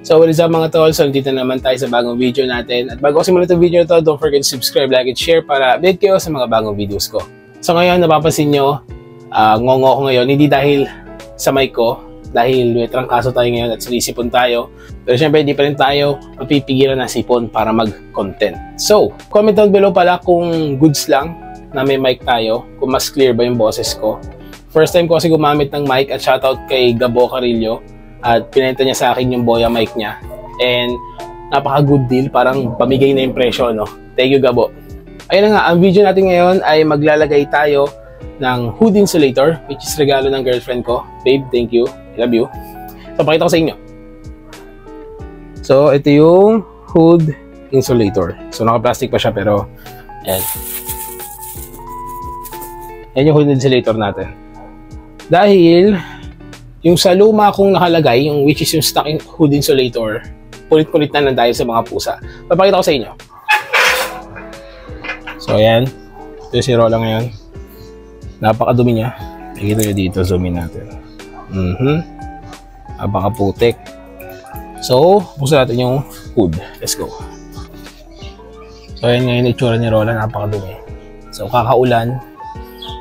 So what is up mga tol? So dito naman tayo sa bagong video natin. At bago ko simulan itong video na to, don't forget to subscribe, like, and share para update kayo sa mga bagong videos ko. So ngayon, napapansin nyo, ngongo ko ngayon, hindi dahil sa mic ko, dahil may trangkaso tayo ngayon at sinisipon tayo. Pero syempre, hindi pa rin tayo mapipigilan na sipon para mag-content. So, comment down below pala kung goods lang na may mic tayo, kung mas clear ba yung boses ko. First time ko kasi gumamit ng mic at shoutout kay Gabo Carillo at pinenta niya sa akin yung Boya mic niya. And napaka good deal, parang pamigay na impression, no? Thank you, Gabo. Ayun na nga, ang video natin ngayon ay maglalagay tayo ng hood insulator, which is regalo ng girlfriend ko. Babe, thank you. I love you. So, pakita ko sa inyo. So, ito yung hood insulator. So, naka-plastic pa siya pero ayan. Yan yung hood insulator natin. Dahil yung sa luma kong nakalagay, yung which is yung stock hood insulator, pulit-pulit na lang dahil sa mga pusa. Papakita ko sa inyo. So, ayan. Ito yung si Rola ngayon. Napakadumi niya. Nakikita nyo dito, zoom in natin. Napakaputik. So, buksan natin yung hood. Let's go. So, ayan ngayon yung itsura ni Rola. Napakadumi. So, kakaulan.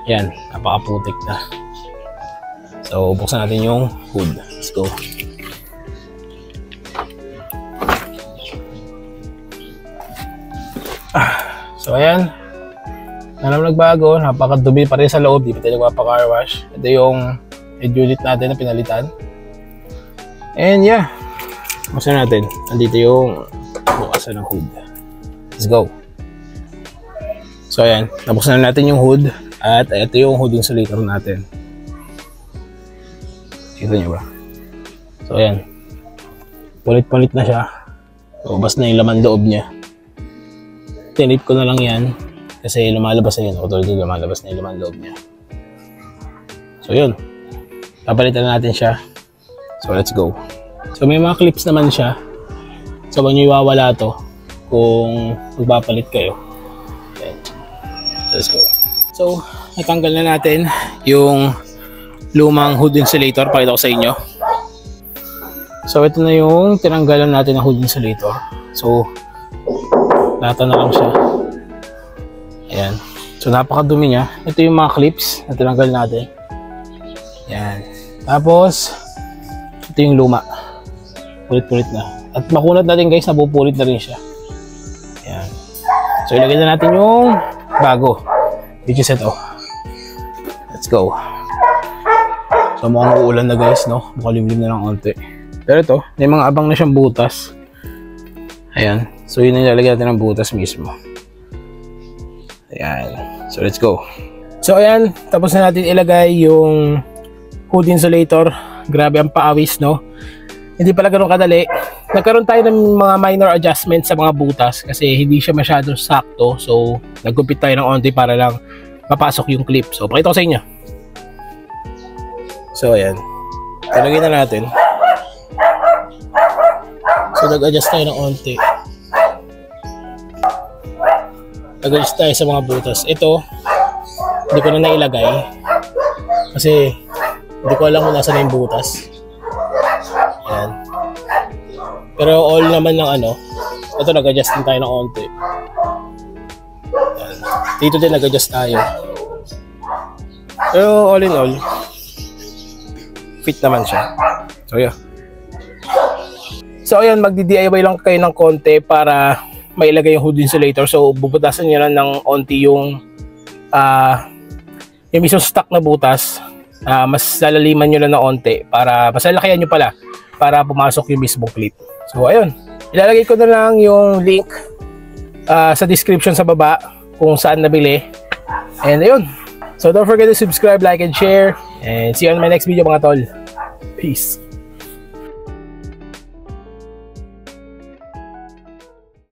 Yan, napakaputik na. So, buksan natin yung hood. Let's go. So, ayan. Alam nagbago. Napakadumi pa rin sa loob. Di pa tayo nagpapa-car wash. Ito yung head unit natin na pinalitan. And yeah. Buksan natin. Andito yung bukasan ng hood. Let's go. So, ayan. Nabuksan na natin yung hood. At ito yung hood insulator natin. Kita nyo ba? So, ayan. Pulit-pulit na siya. Ubas na yung laman loob niya. Tinip ko na lang yan. Kasi lumalabas na yun. Tulad din lumalabas na yung laman loob niya. So, yun. Papalitan na natin siya. So, let's go. So, may mga clips naman siya. So, kung nyo iwawala to, kung magpapalit kayo. Ayan. So, let's go. So, natanggal na natin yung lumang hood insulator. Pakita ko sa inyo. So, ito na yung tinanggalan natin ng hood insulator. So, lata na lang siya. Ayan. So, napakadumi niya. Ito yung mga clips na tinanggal natin. Ayan. Tapos, ito yung luma. Pulit-pulit na. At makunat natin guys, napupulit na rin siya. Ayan. So, ilagay na natin yung bago. Which is ito. Let's go. So, mukhang uulan na guys, no? Makalimlim na ng konti. Pero ito, may mga abang na siyang butas. Ayan. So, yun ang ilalagay natin ng butas mismo. Ayan. So, let's go. So, ayan. Tapos na natin ilagay yung hood insulator. Grabe ang paawis, no? Hindi pala ganun kadali. Nagkaroon tayo ng mga minor adjustments sa mga butas kasi hindi siya masyadong sakto. So, naggupit tayo ng onti para lang mapasok yung clip. So, pakita ko sa inyo. So, ayan. Talagyan na natin. So, nag-adjust tayo ng onti. Nag-adjust tayo sa mga butas. Ito, hindi ko na nailagay. Kasi, hindi ko alam kung nasa na yung butas. Ayan. Pero all naman ng ano, ito nag-adjust din tayo ng onti. Ayan. Dito din nag-adjust tayo. Pero all in all, fit naman siya. So yeah. So ayan, magdi-DIY lang kayo ng konti para mailagay yung hood insulator. So bubutasan nyo lang ng onti yung isang stock na butas. Mas lalaliman nyo lang ng onti para mas lalakayan nyo pala para pumasok yung mismong clip. So ayun, ilalagay ko na lang yung link sa description sa baba kung saan nabili. And ayun. So don't forget to subscribe, like, and share. And see you on my next video mga tol. Peace.